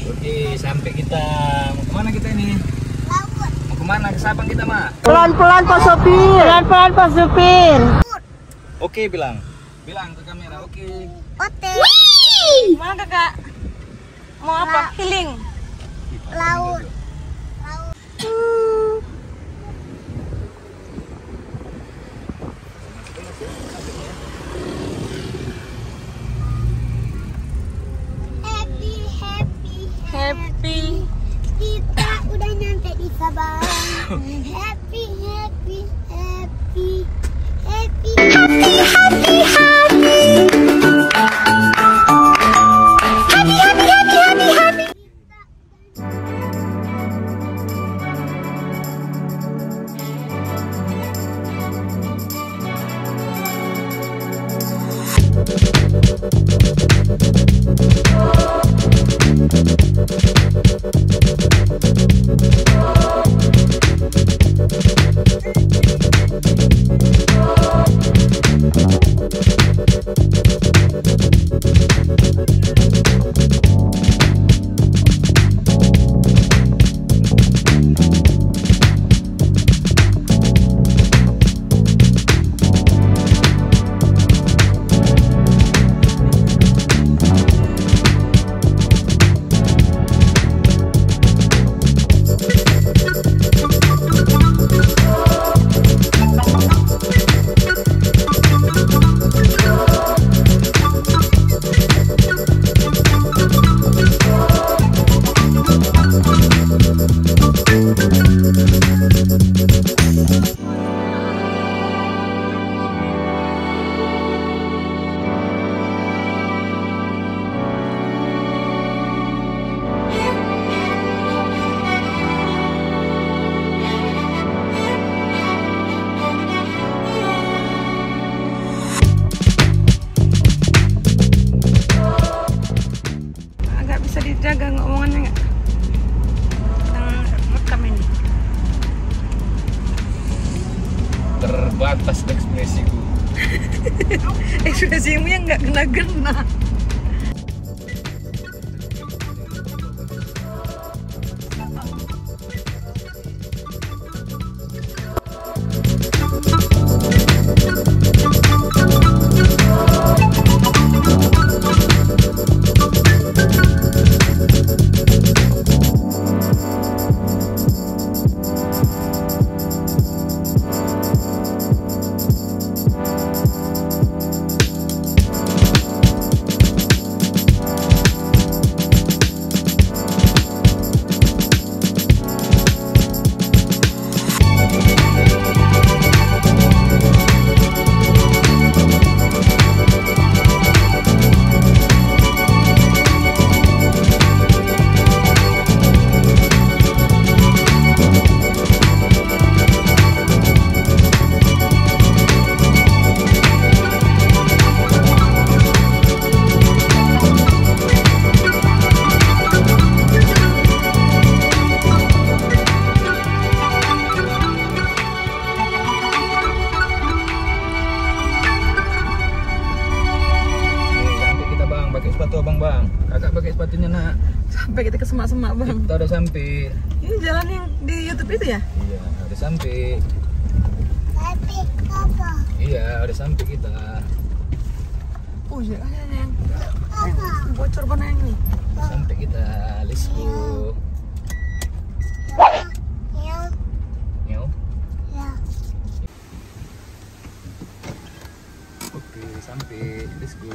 Oke, sampai kita. Mau kemana kita ini? Mau kemana? Ke Sabang kita, Ma? Pelan-pelan Pak Sopir. Pelan-pelan Pak Sopir. Oke, bilang ke kamera. Oke. Oke. Mana kakak? Mau apa? Healing. Laut. Happy. Kita udah nyampe di Sabang. Happy. Agak bisa dijaga ngomongannya nggak? Yang rekam ini. Terbatas ekspresiku. Ekspresimu yang nggak kena-kena. Sepatu abang, kakak pakai sepatunya nak. Sampai kita ke semak-semak bang. Kita udah sampai. Ini jalan yang di YouTube itu ya? Iya, udah sampai. Happy apa? Iya, udah sampai kita. Oh iya, ada yang bocor mana yang ini? Udah sampai kita, let's go. Ya. Nyo. Ya. Oke, sampai, let's go.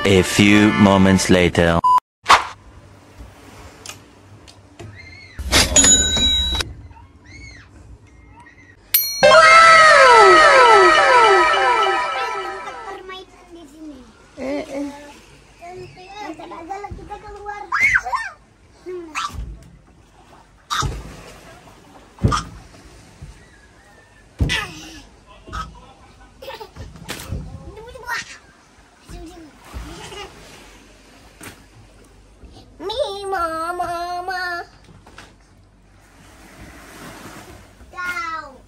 A few moments later. Permainan di sini. Eh. Nanti aja lah kita keluar. Mama. Kau.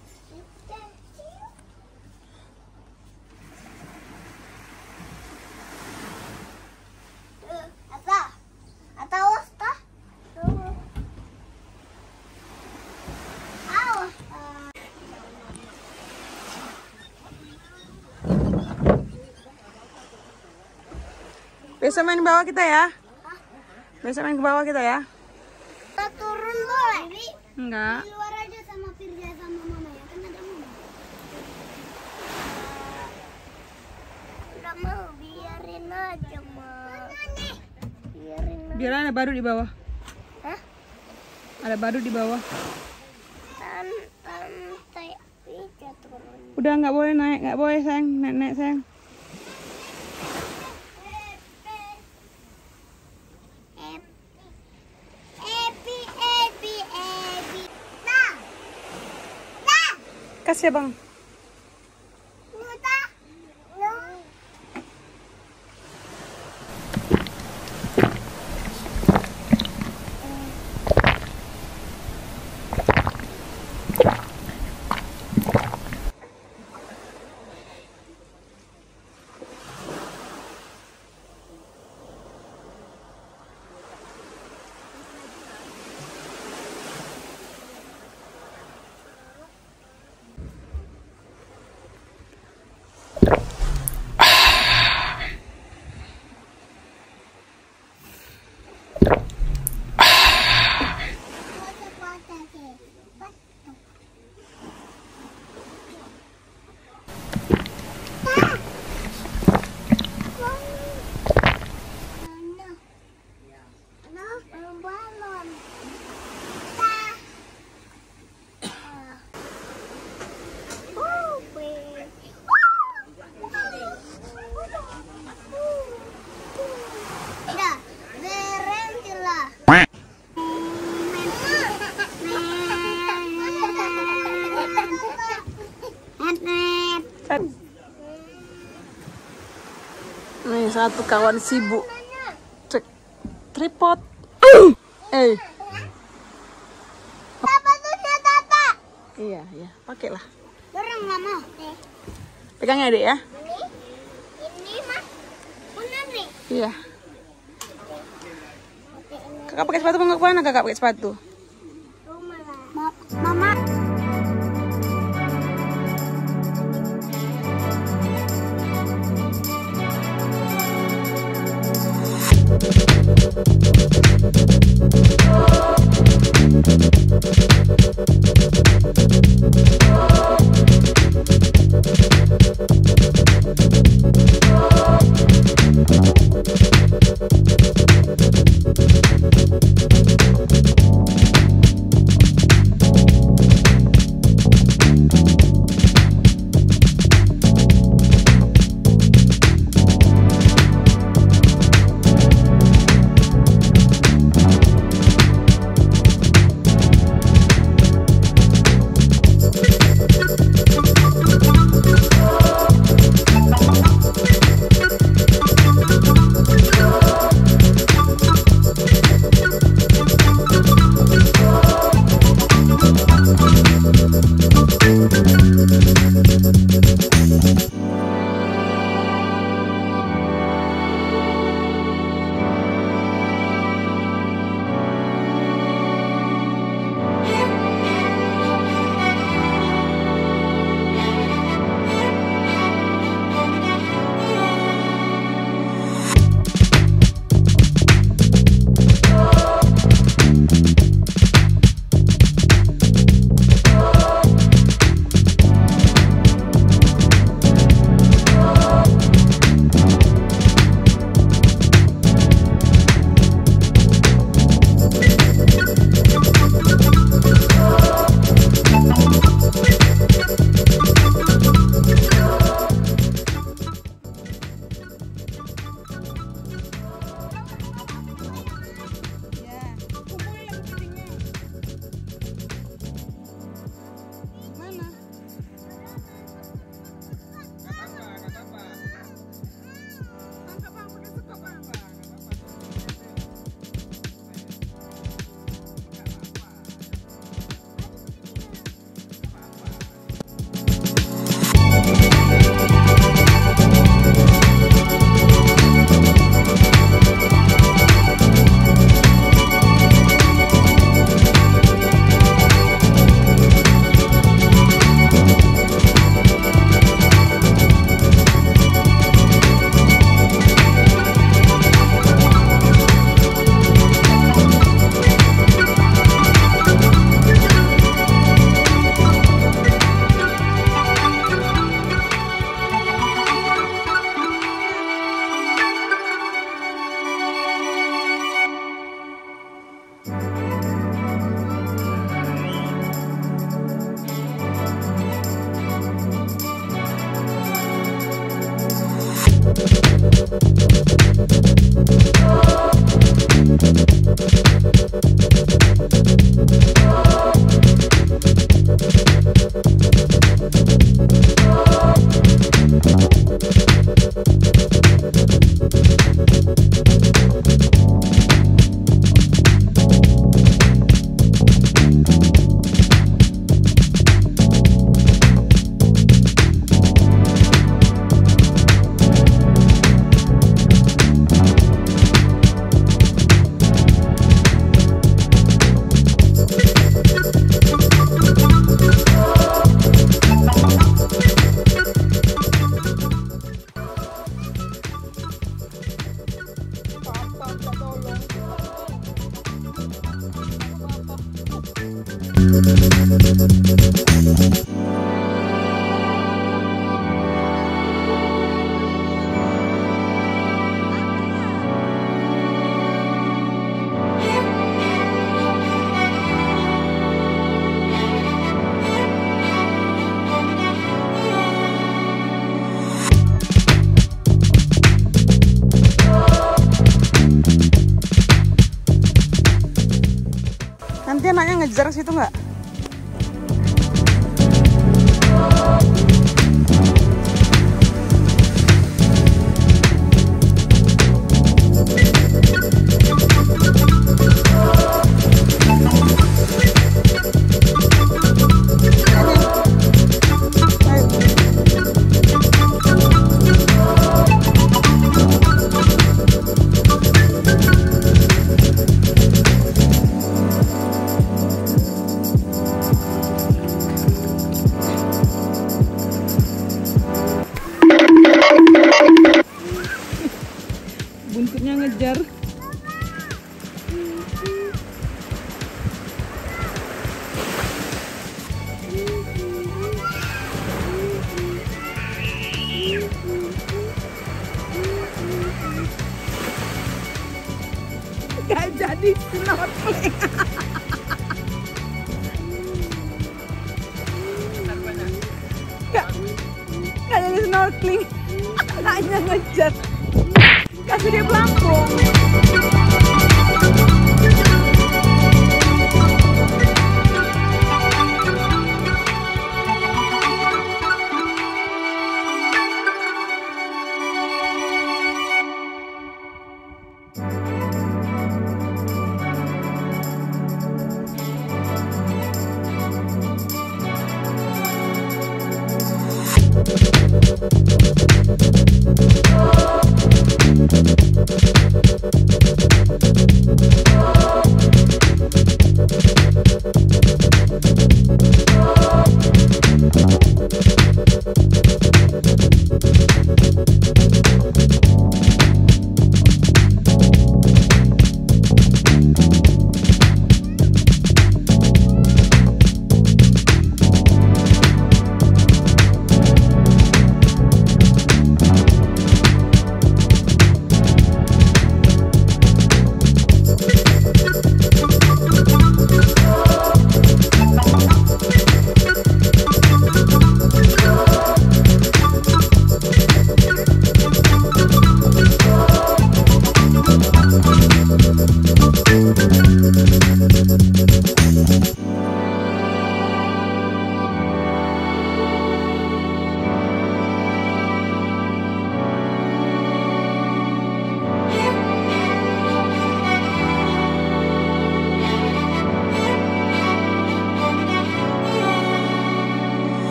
Apa? Besok main ke bawah kita ya. Besok main ke bawah kita ya. Kita turun boleh? Enggak. Di luar aja sama Firza sama mama ya, kan ada mama. Udah mau, biarin aja, Ma. Biarin aja. Biar ada badut di bawah. Hah? Ada badut di bawah. Santai aja turun. Udah nggak boleh naik, nggak boleh sayang, naik sayang. Kasih ya bang. Nih satu kawan sibuk cek tripod. Apa tuh Tata? Iya, pakailah. Orang nggak mau. Pegangnya Dek ya. Ini mah bener nih. Iya. Kakak pakai sepatu mau ke mana? Kakak pakai sepatu. Mama. Nanti anaknya ngejar situ nggak? Buntutnya ngejar. Gak jadi snorkeling. Gak jadi snorkeling. Hanya ngejar. Kasih dia pelampung.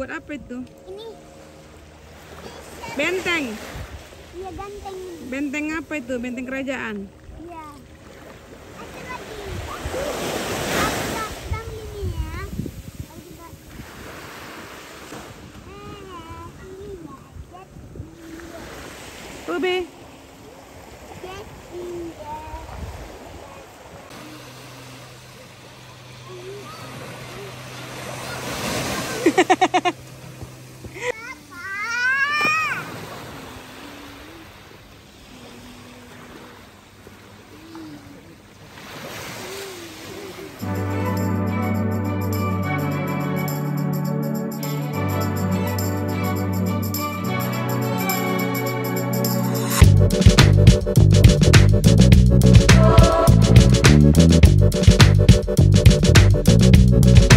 Buat apa itu? Ini Benteng. Iya, ganteng. Benteng apa itu? Benteng kerajaan. Iya. Ada lagi. Ada sedang ini ya. Ini ya. Ube. Papa.